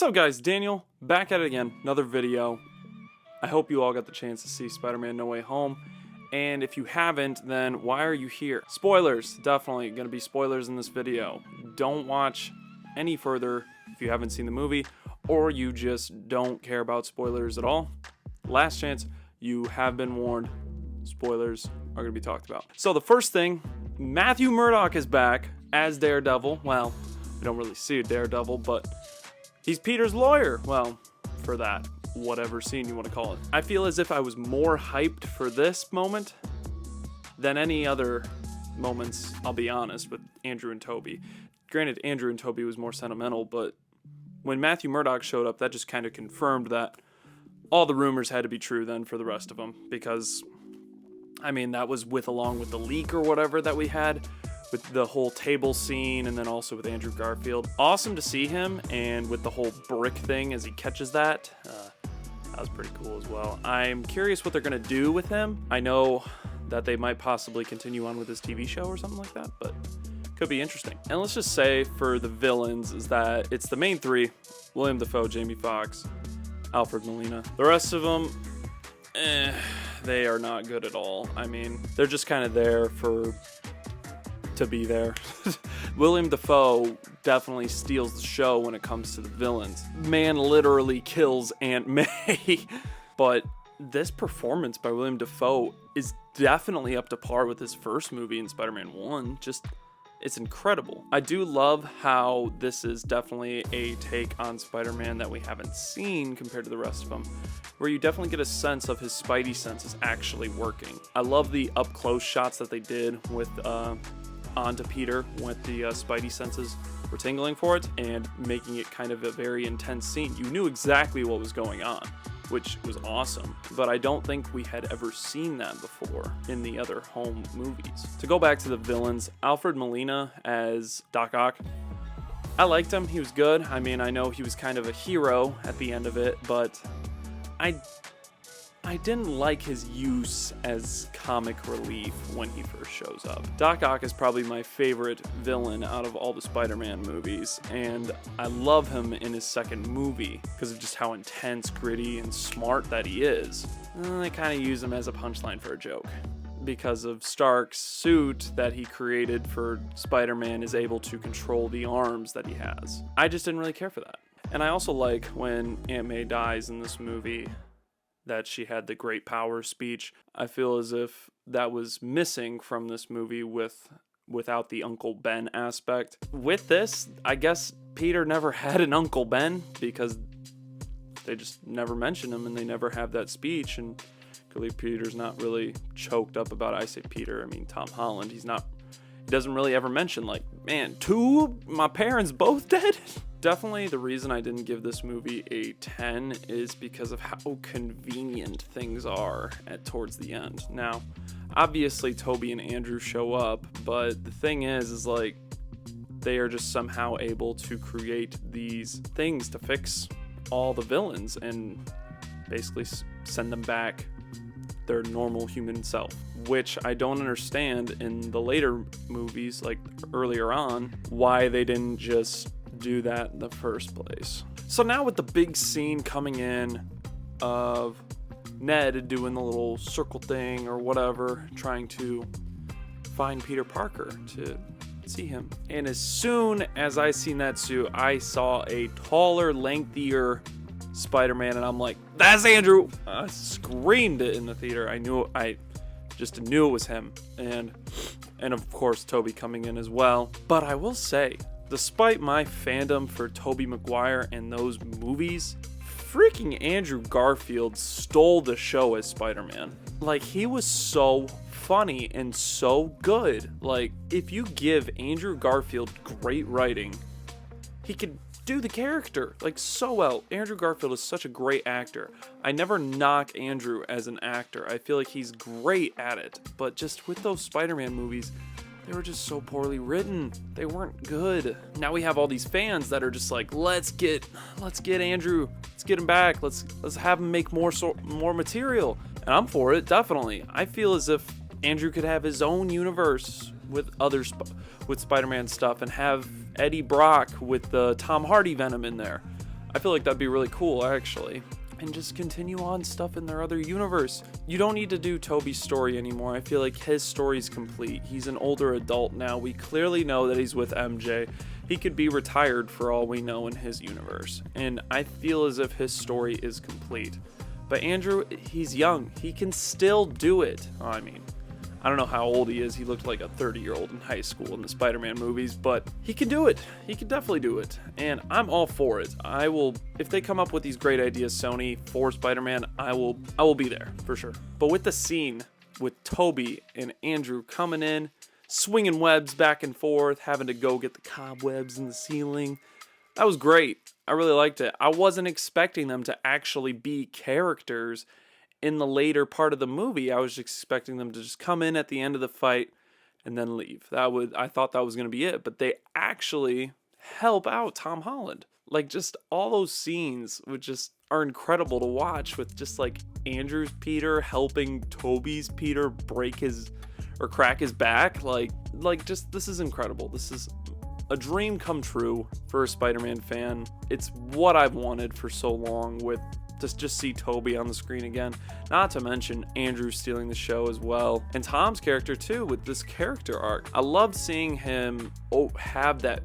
up, guys? Daniel, back at it again. Another video. I hope you all got the chance to see Spider-Man No Way Home. And if you haven't, then why are you here? Spoilers. Definitely going to be spoilers in this video. Don't watch any further if you haven't seen the movie, or you just don't care about spoilers at all. Last chance. You have been warned. Spoilers are going to be talked about. So the first thing, Matthew Murdock is back as Daredevil. Well, we don't really see a Daredevil, but he's Peter's lawyer. Well, for that, whatever scene you want to call it. I feel as if I was more hyped for this moment than any other moments, I'll be honest, with Andrew and Toby. Granted, Andrew and Toby was more sentimental, but when Matthew Murdock showed up, that just kind of confirmed that all the rumors had to be true then for the rest of them, because I mean, that was along with the leak or whatever that we had with the whole table scene, and then also with Andrew Garfield. Awesome to see him, and with the whole brick thing as he catches that was pretty cool as well. I'm curious what they're going to do with him. I know that they might possibly continue on with his TV show or something like that, but could be interesting. And let's just say for the villains is that it's the main three: William Dafoe, Jamie Foxx, Alfred Molina. The rest of them, they are not good at all. I mean, they're just kind of there to be there. William Dafoe definitely steals the show when it comes to the villains. Man literally kills Aunt May. But this performance by William Dafoe is definitely up to par with his first movie in Spider-Man 1. It's incredible. I do love how this is definitely a take on Spider-Man that we haven't seen compared to the rest of them, where you definitely get a sense of his Spidey senses actually working. I love the up-close shots that they did with onto Peter with the Spidey senses were tingling for it and making it kind of a very intense scene. You knew exactly what was going on, which was awesome, but I don't think we had ever seen that before in the other home movies. To go back to the villains, Alfred Molina as Doc Ock, I liked him. He was good. I mean, I know he was kind of a hero at the end of it, but I didn't like his use as comic relief when he first shows up. Doc Ock is probably my favorite villain out of all the Spider-Man movies, and I love him in his second movie because of just how intense, gritty, and smart that he is. And they kind of use him as a punchline for a joke, because of Stark's suit that he created for Spider-Man is able to control the arms that he has. I just didn't really care for that. And I also like when Aunt May dies in this movie, that she had the great power speech. I feel as if that was missing from this movie without the Uncle Ben aspect. With this, I guess Peter never had an Uncle Ben because they just never mention him and they never have that speech. And clearly Peter's not really choked up about, I say Peter, I mean Tom Holland. He doesn't really ever mention like, man, my parents both dead? Definitely the reason I didn't give this movie a 10 is because of how convenient things are towards the end. Now, obviously Toby and Andrew show up, but the thing is like they are just somehow able to create these things to fix all the villains and basically send them back their normal human self, which I don't understand in the later movies, like earlier on, why they didn't just do that in the first place. So now with the big scene coming in of Ned doing the little circle thing or whatever, trying to find Peter Parker to see him. And as soon as I seen that suit, I saw a taller, lengthier Spider-Man, and I'm like, that's Andrew! I screamed it in the theater. I just knew it was him. And of course, Toby coming in as well. But I will say, despite my fandom for Tobey Maguire and those movies, freaking Andrew Garfield stole the show as Spider-Man. Like, he was so funny and so good. Like, if you give Andrew Garfield great writing, he could do the character like so well. Andrew Garfield is such a great actor. I never knock Andrew as an actor. I feel like he's great at it. But just with those Spider-Man movies, they were just so poorly written. They weren't good. Now we have all these fans that are just like, let's get Andrew, let's get him back. Let's have him make more material. And I'm for it, definitely. I feel as if Andrew could have his own universe with with Spider-Man stuff and have Eddie Brock with the Tom Hardy Venom in there. I feel like that'd be really cool, actually. And just continue on stuff in their other universe. You don't need to do Tobey's story anymore. I feel like his story's complete. He's an older adult now. We clearly know that he's with MJ. He could be retired for all we know in his universe. And I feel as if his story is complete. But Andrew, he's young. He can still do it. I mean, I don't know how old he is. He looked like a 30-year-old in high school in the Spider-Man movies, but he can do it. He can definitely do it. And I'm all for it. I will, if they come up with these great ideas, Sony, for Spider-Man, I will be there for sure. But with the scene with Tobey and Andrew coming in, swinging webs back and forth, having to go get the cobwebs in the ceiling, that was great. I really liked it. I wasn't expecting them to actually be characters in the later part of the movie. I was expecting them to just come in at the end of the fight and then leave. I thought that was going to be it, but they actually help out Tom Holland. Like, just all those scenes which just are incredible to watch, with just like Andrew's Peter helping Tobey's Peter break his or crack his back. Like just, this is incredible. This is a dream come true for a Spider-Man fan. It's what I've wanted for so long, with just see Tobey on the screen again. Not to mention Andrew stealing the show as well. And Tom's character too, with this character arc. I loved seeing him have that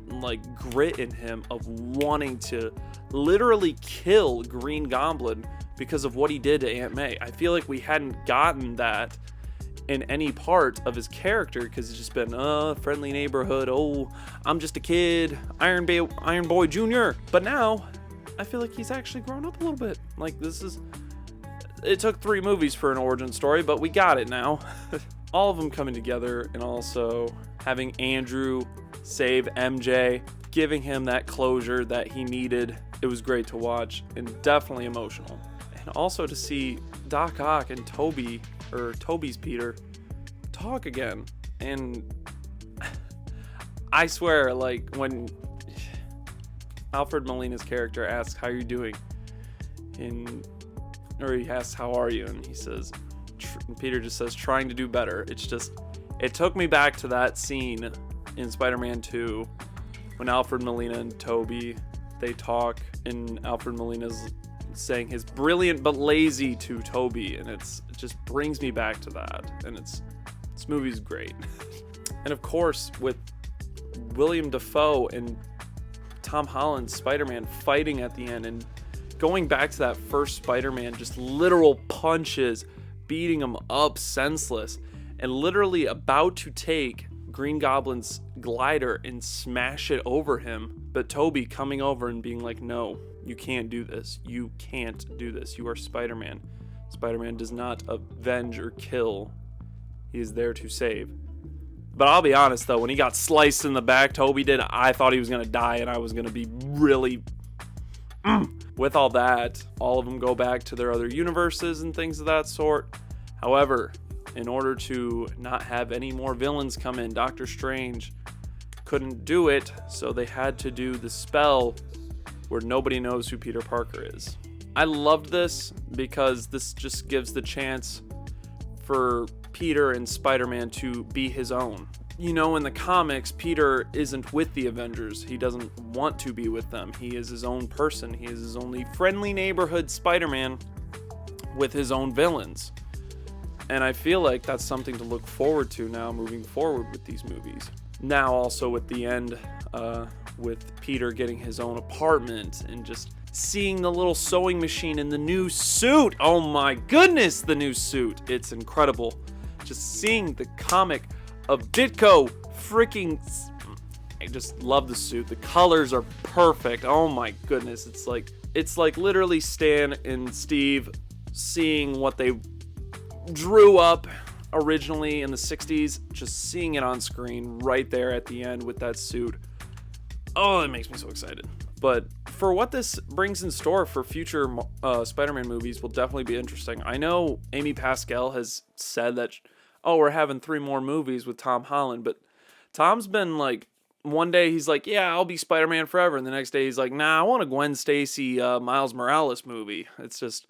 like grit in him of wanting to literally kill Green Goblin because of what he did to Aunt May. I feel like we hadn't gotten that in any part of his character, because it's just been friendly neighborhood, I'm just a kid, Iron Boy Jr. But now I feel like he's actually grown up a little bit. Like, it took 3 movies for an origin story, but we got it now. All of them coming together, and also having Andrew save MJ, giving him that closure that he needed. It was great to watch and definitely emotional. And also to see Doc Ock and Tobey's Peter talk again. And I swear, like, when Alfred Molina's character asks, "How are you doing?" or he asks, "How are you?" and he says, and Peter just says, "Trying to do better." It took me back to that scene in Spider-Man 2 when Alfred Molina and Tobey, they talk, and Alfred Molina's saying his brilliant but lazy to Tobey, and it just brings me back to that. And this movie's great. And of course, with William Dafoe and Tom Holland's Spider-Man fighting at the end, and going back to that first Spider-Man, just literal punches, beating him up senseless, and literally about to take Green Goblin's glider and smash it over him, but Tobey coming over and being like, "No, you can't do this. You can't do this. You are Spider-Man. Spider-Man does not avenge or kill. He is there to save." But I'll be honest though, when he got sliced in the back, Tobey did, I thought he was going to die, and I was going to be really... With all that, all of them go back to their other universes and things of that sort. However, in order to not have any more villains come in, Doctor Strange couldn't do it, so they had to do the spell where nobody knows who Peter Parker is. I loved this because this just gives the chance for Peter and Spider-Man to be his own. You know, in the comics, Peter isn't with the Avengers. He doesn't want to be with them. He is his own person. He is his only friendly neighborhood Spider-Man with his own villains. And I feel like that's something to look forward to now, moving forward with these movies. Now also with the end, with Peter getting his own apartment and just seeing the little sewing machine in the new suit. Oh my goodness, the new suit. It's incredible. Just seeing the comic of Ditko freaking... I just love the suit. The colors are perfect. Oh my goodness. It's like literally Stan and Steve seeing what they drew up originally in the 60s, just seeing it on screen right there at the end with that suit. Oh, it makes me so excited. But for what this brings in store for future Spider-Man movies will definitely be interesting. I know Amy Pascal has said that, we're having 3 more movies with Tom Holland, but Tom's been like, one day he's like, yeah, I'll be Spider-Man forever, and the next day he's like, nah, I want a Gwen Stacy, Miles Morales movie. It's just,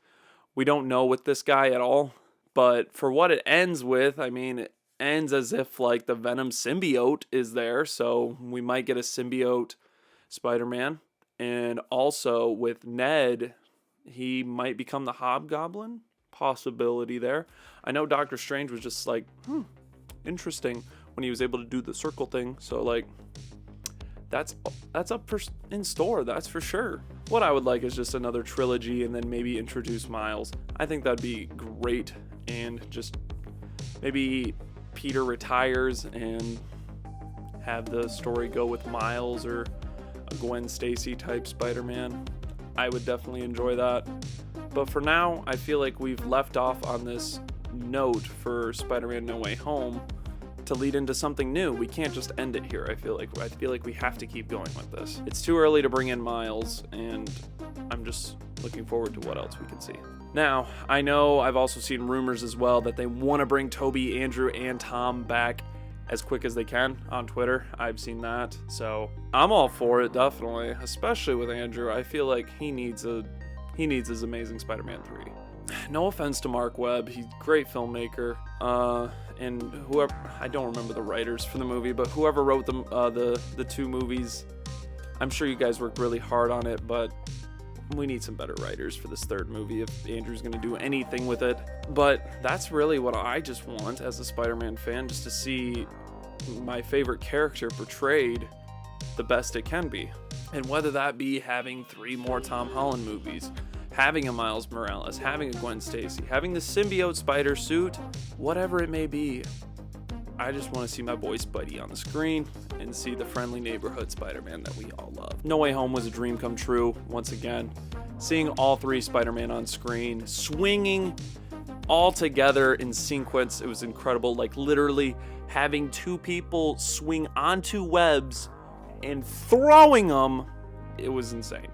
we don't know with this guy at all. But for what it ends with, I mean, it ends as if like the Venom symbiote is there, so we might get a symbiote Spider-Man. And also with Ned, he might become the Hobgoblin. Possibility there. I know Doctor Strange was just like, interesting when he was able to do the circle thing. So like, that's up in store, that's for sure. What I would like is just another trilogy and then maybe introduce Miles. I think that'd be great. And just maybe Peter retires and have the story go with Miles or a Gwen Stacy type Spider-Man. I would definitely enjoy that. But for now, I feel like we've left off on this note for Spider-Man No Way Home to lead into something new. We can't just end it here. I feel like we have to keep going with this. It's too early to bring in Miles, and I'm just looking forward to what else we can see. Now, I know I've also seen rumors as well that they want to bring Toby, Andrew, and Tom back as quick as they can on Twitter. I've seen that, so I'm all for it, definitely. Especially with Andrew, I feel like he needs his Amazing Spider-Man 3. No offense to Mark Webb, he's a great filmmaker. And whoever, I don't remember the writers for the movie, but whoever wrote the two movies, I'm sure you guys worked really hard on it, but we need some better writers for this third movie if Andrew's going to do anything with it. But that's really what I just want as a Spider-Man fan, just to see my favorite character portrayed the best it can be. And whether that be having 3 more Tom Holland movies, having a Miles Morales, having a Gwen Stacy, having the symbiote spider suit, whatever it may be, I just want to see my boy Spidey on the screen and see the friendly neighborhood Spider-Man that we all love. No Way Home was a dream come true, once again. Seeing all 3 Spider-Man on screen, swinging all together in sequence, it was incredible. Like literally having 2 people swing onto webs and throwing them, it was insane.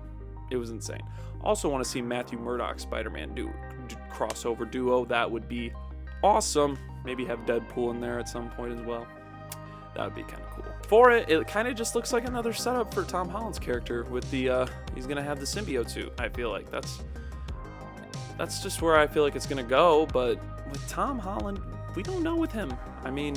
It was insane. Also want to see Matthew Murdock Spider-Man do crossover duo. That would be awesome. Maybe have Deadpool in there at some point as well. That would be kind of cool. For it kind of just looks like another setup for Tom Holland's character with the he's gonna have the symbiote suit. I feel like that's just where I feel like it's gonna go. But with Tom Holland, we don't know with him. I mean,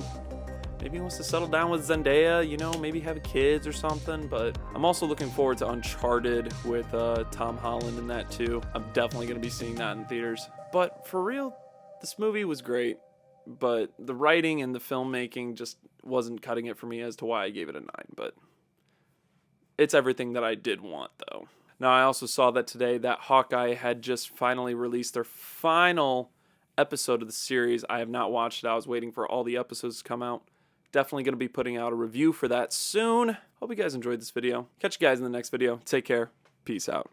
maybe he wants to settle down with Zendaya, you know, maybe have kids or something. But I'm also looking forward to Uncharted with Tom Holland in that too. I'm definitely going to be seeing that in theaters. But for real, this movie was great. But the writing and the filmmaking just wasn't cutting it for me as to why I gave it a 9. But it's everything that I did want, though. Now, I also saw that today that Hawkeye had just finally released their final episode of the series. I have not watched it. I was waiting for all the episodes to come out. Definitely going to be putting out a review for that soon. Hope you guys enjoyed this video. Catch you guys in the next video. Take care. Peace out.